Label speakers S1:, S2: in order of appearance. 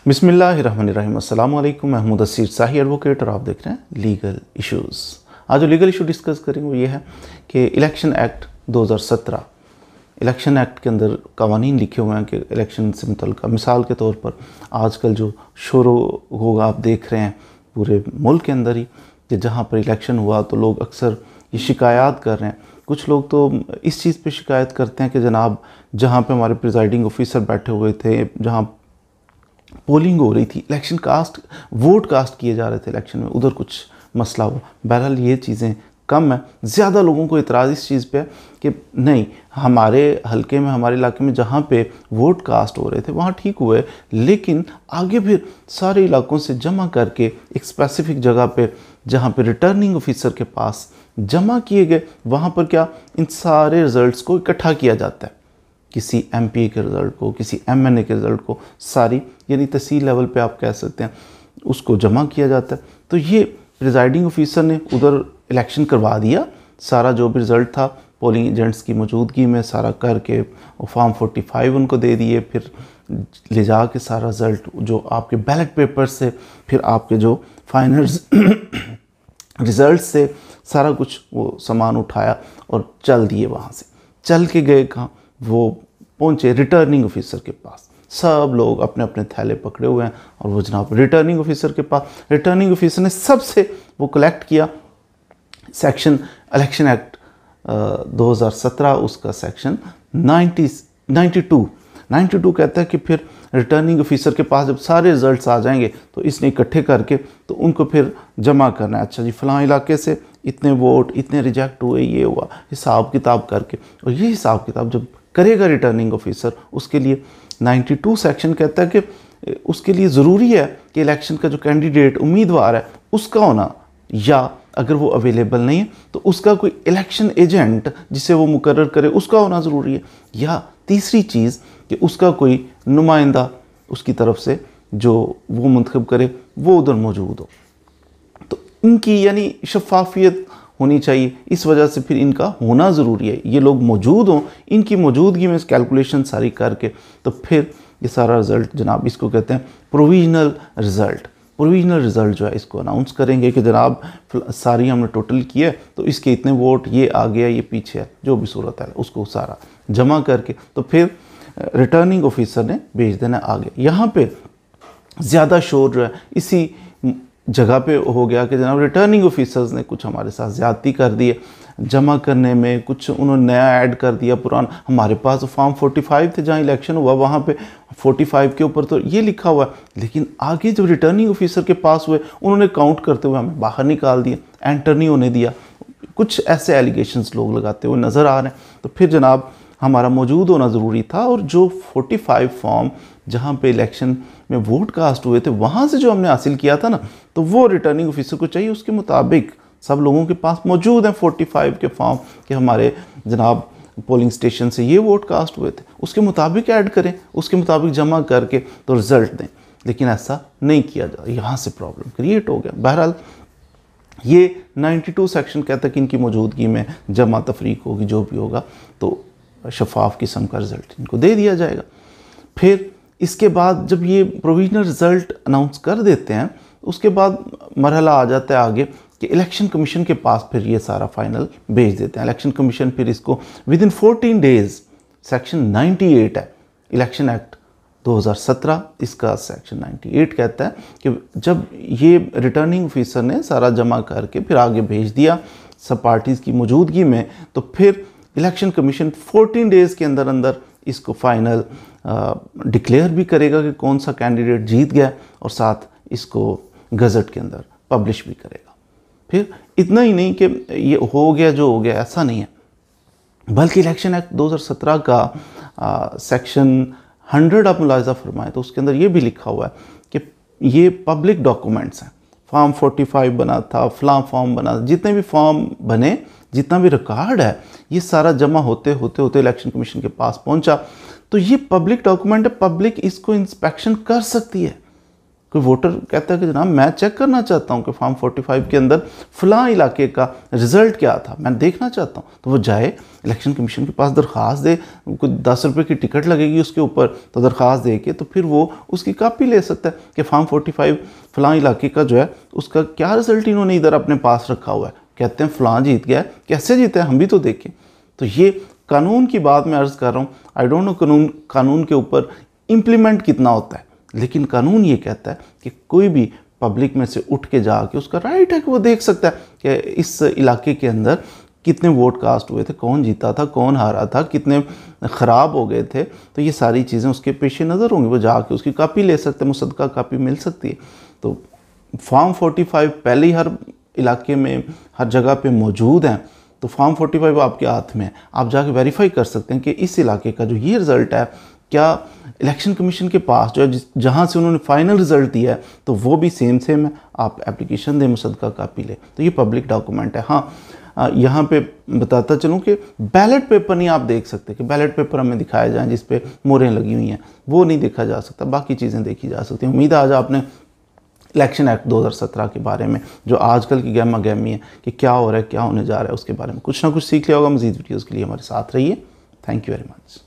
S1: बिस्मिल्लाहिर्रहमानिर्रहीम। अस्सलाम वालेकुम। मैं मुदस्सिर शाही एडवोकेट और आप देख रहे हैं लीगल इश्यूज़। आज जो लीगल इशू डिस्कस करेंगे वो ये है कि इलेक्शन एक्ट 2017, इलेक्शन एक्ट के अंदर कवानीन लिखे हुए हैं कि इलेक्शन से मुतल्लिक़, मिसाल के तौर पर आजकल जो शोर होगा आप देख रहे हैं पूरे मुल्क के अंदर ही कि जहाँ पर इलेक्शन हुआ तो लोग अक्सर ये शिकायत कर रहे हैं। कुछ लोग तो इस चीज़ पे शिकायत करते हैं कि जनाब जहाँ पे हमारे प्रिजाइडिंग ऑफिसर बैठे हुए थे, जहाँ पोलिंग हो रही थी, इलेक्शन वोट कास्ट किए जा रहे थे इलेक्शन में, उधर कुछ मसला हुआ। बहरहाल ये चीज़ें कम है। ज़्यादा लोगों को इतराज़ इस चीज़ पे है कि नहीं, हमारे हलके में, हमारे इलाके में जहाँ पे वोट कास्ट हो रहे थे वहाँ ठीक हुए, लेकिन आगे फिर सारे इलाकों से जमा करके एक स्पेसिफिक जगह पे जहाँ पे रिटर्निंग ऑफिसर के पास जमा किए गए, वहाँ पर क्या इन सारे रिज़ल्ट्स को इकट्ठा किया जाता है। किसी एमपीए के रिज़ल्ट को, किसी एमएनए के रिज़ल्ट को, सारी यानी तहसील लेवल पे आप कह सकते हैं, उसको जमा किया जाता है। तो ये प्रिजाइडिंग ऑफिसर ने उधर इलेक्शन करवा दिया, सारा जो भी रिज़ल्ट था पोलिंग एजेंट्स की मौजूदगी में सारा करके फॉर्म 45 उनको दे दिए। फिर ले जा के सारा रिज़ल्ट जो आपके बैलेट पेपर से, फिर आपके जो फाइनल रिज़ल्ट से सारा कुछ वो सामान उठाया और चल दिए। वहाँ से चल के गए कहाँ, वो पहुँचे रिटर्निंग ऑफिसर के पास। सब लोग अपने अपने थैले पकड़े हुए हैं और वो जनाब रिटर्निंग ऑफिसर के पास, रिटर्निंग ऑफिसर ने सबसे वो कलेक्ट किया सेक्शन इलेक्शन एक्ट 2017, उसका सेक्शन 92 कहता है कि फिर रिटर्निंग ऑफिसर के पास जब सारे रिजल्ट्स आ जाएंगे तो इसने इकट्ठे करके तो उनको फिर जमा करना है। अच्छा जी, फ़लाँ इलाके से इतने वोट, इतने रिजेक्ट हुए, ये हुआ, हिसाब किताब करके। और ये हिसाब किताब जब करेगा रिटर्निंग ऑफिसर, उसके लिए 92 सेक्शन कहता है कि उसके लिए ज़रूरी है कि इलेक्शन का जो कैंडिडेट उम्मीदवार है उसका होना, या अगर वो अवेलेबल नहीं है तो उसका कोई इलेक्शन एजेंट जिसे वो मुकर्रर करे उसका होना ज़रूरी है, या तीसरी चीज़ कि उसका कोई नुमाइंदा उसकी तरफ से जो वो मुंतखब करे वो उधर मौजूद हो। तो इनकी यानी शफाफियत होनी चाहिए, इस वजह से फिर इनका होना ज़रूरी है। ये लोग मौजूद हों, इनकी मौजूदगी में कैलकुलेशन सारी करके तो फिर ये सारा रिज़ल्ट जनाब, इसको कहते हैं प्रोविजनल रिज़ल्ट। प्रोविजनल रिज़ल्ट जो है इसको अनाउंस करेंगे कि जनाब सारी हमने टोटल किया तो इसके इतने वोट, ये आ गया, ये पीछे है, जो भी सूरत है उसको सारा जमा करके तो फिर रिटर्निंग ऑफिसर ने भेज देना आगे। यहाँ पे ज़्यादा शोर जो है इसी जगह पे हो गया कि जनाब रिटर्निंग ऑफिसर्स ने कुछ हमारे साथ ज़्यादती कर दी है, जमा करने में कुछ उन्होंने नया ऐड कर दिया, पुराना। हमारे पास फॉर्म 45 थे जहाँ इलेक्शन हुआ, वहाँ पे 45 के ऊपर तो ये लिखा हुआ है, लेकिन आगे जब रिटर्निंग ऑफिसर के पास हुए उन्होंने काउंट करते हुए हमें बाहर निकाल दिया, एंटर नहीं होने दिया। कुछ ऐसे एलिगेशंस लोग लगाते हुए नज़र आ रहे हैं। तो फिर जनाब हमारा मौजूद होना ज़रूरी था, और जो 45 फॉर्म जहाँ पे इलेक्शन में वोट कास्ट हुए थे वहाँ से जो हमने हासिल किया था ना, तो वो रिटर्निंग ऑफिसर को चाहिए उसके मुताबिक सब लोगों के पास मौजूद हैं 45 के फॉर्म कि हमारे जनाब पोलिंग स्टेशन से ये वोट कास्ट हुए थे, उसके मुताबिक ऐड करें, उसके मुताबिक जमा करके तो रिज़ल्ट दें। लेकिन ऐसा नहीं किया जा, यहाँ से प्रॉब्लम क्रिएट हो गया। बहरहाल ये 92 सेक्शन कहता है कि इनकी मौजूदगी में जमा तफरीक होगी, जो भी होगा तो शफाफ किस्म का रिज़ल्ट इनको दे दिया जाएगा। फिर इसके बाद जब ये प्रोविजनल रिज़ल्ट अनाउंस कर देते हैं, उसके बाद मरहला आ जाता है आगे कि इलेक्शन कमीशन के पास फिर ये सारा फाइनल भेज देते हैं। इलेक्शन कमीशन फिर इसको विदिन 14 डेज़, सेक्शन 98 है इलेक्शन एक्ट 2017, इसका सेक्शन 98 कहता है कि जब ये रिटर्निंग ऑफिसर ने सारा जमा करके फिर आगे भेज दिया सब पार्टीज़ की मौजूदगी में, तो फिर इलेक्शन कमीशन 14 डेज़ के अंदर अंदर इसको फाइनल डिक्लेयर भी करेगा कि कौन सा कैंडिडेट जीत गया, और साथ इसको गज़ट के अंदर पब्लिश भी करेगा। फिर इतना ही नहीं कि ये हो गया जो हो गया, ऐसा नहीं है, बल्कि इलेक्शन एक्ट 2017 का सेक्शन 100 आप मुलाहिज़ा फरमाएं तो उसके अंदर ये भी लिखा हुआ है कि ये पब्लिक डॉक्यूमेंट्स हैं। फॉर्म 45 बना था, फ़लाँ फॉर्म बना, जितने भी फॉर्म बने, जितना भी रिकॉर्ड है, ये सारा जमा होते होते इलेक्शन कमीशन के पास पहुंचा। तो ये पब्लिक डॉक्यूमेंट है, पब्लिक इसको इंस्पेक्शन कर सकती है। कोई वोटर कहता है कि जनाब मैं चेक करना चाहता हूँ कि फॉर्म 45 के अंदर फ़लाँ इलाके का रिज़ल्ट क्या था, मैं देखना चाहता हूँ, तो वो जाए इलेक्शन कमीशन के पास दरख्वास्त दे, कोई 10 रुपये की टिकट लगेगी उसके ऊपर, तो दरख्वास्त दे के तो फिर वो उसकी कापी ले सकता है कि फॉर्म 45 फ़लाँ इलाके का जो है उसका क्या रिज़ल्ट इन्होंने इधर अपने पास रखा हुआ है। कहते हैं फ़लाँ जीत गया है, कैसे जीता है हम भी तो देखें। तो ये कानून की बात मैं अर्ज़ कर रहा हूँ। आई डोंट नो कानून के ऊपर इम्प्लीमेंट कितना होता है, लेकिन कानून ये कहता है कि कोई भी पब्लिक में से उठ के जाके उसका राइट है कि वो देख सकता है कि इस इलाके के अंदर कितने वोट कास्ट हुए थे, कौन जीता था, कौन हारा था, कितने ख़राब हो गए थे। तो ये सारी चीज़ें उसके पेश नज़र होंगी, वो जाके उसकी कापी ले सकते हैं, मुसद्दका कापी मिल सकती है। तो फॉर्म 45 पहले ही हर इलाके में हर जगह पे मौजूद हैं, तो फॉर्म 45 आपके हाथ में है, आप जाके वेरीफाई कर सकते हैं कि इस इलाके का जो ये रिज़ल्ट है क्या इलेक्शन कमीशन के पास जो है जहाँ से उन्होंने फाइनल रिज़ल्ट दिया है तो वो भी सेम है। आप एप्लीकेशन दें, मुसद्दका कापी लें, तो ये पब्लिक डॉक्यूमेंट है। हाँ, यहाँ पे बताता चलूँ कि बैलेट पेपर नहीं आप देख सकते कि बैलेट पेपर हमें दिखाए जाएँ जिस पे मोहरें लगी हुई हैं, वो नहीं देखा जा सकता, बाकी चीज़ें देखी जा सकती हैं। उम्मीद है आज आपने इलेक्शन एक्ट 2017 के बारे में जो आजकल की गहमा गहमी है कि क्या हो रहा है, क्या होने जा रहा है, उसके बारे में कुछ ना कुछ सीख लिया होगा। मज़ीद वीडियोज़ के लिए हमारे साथ रहिए। Thank you very much.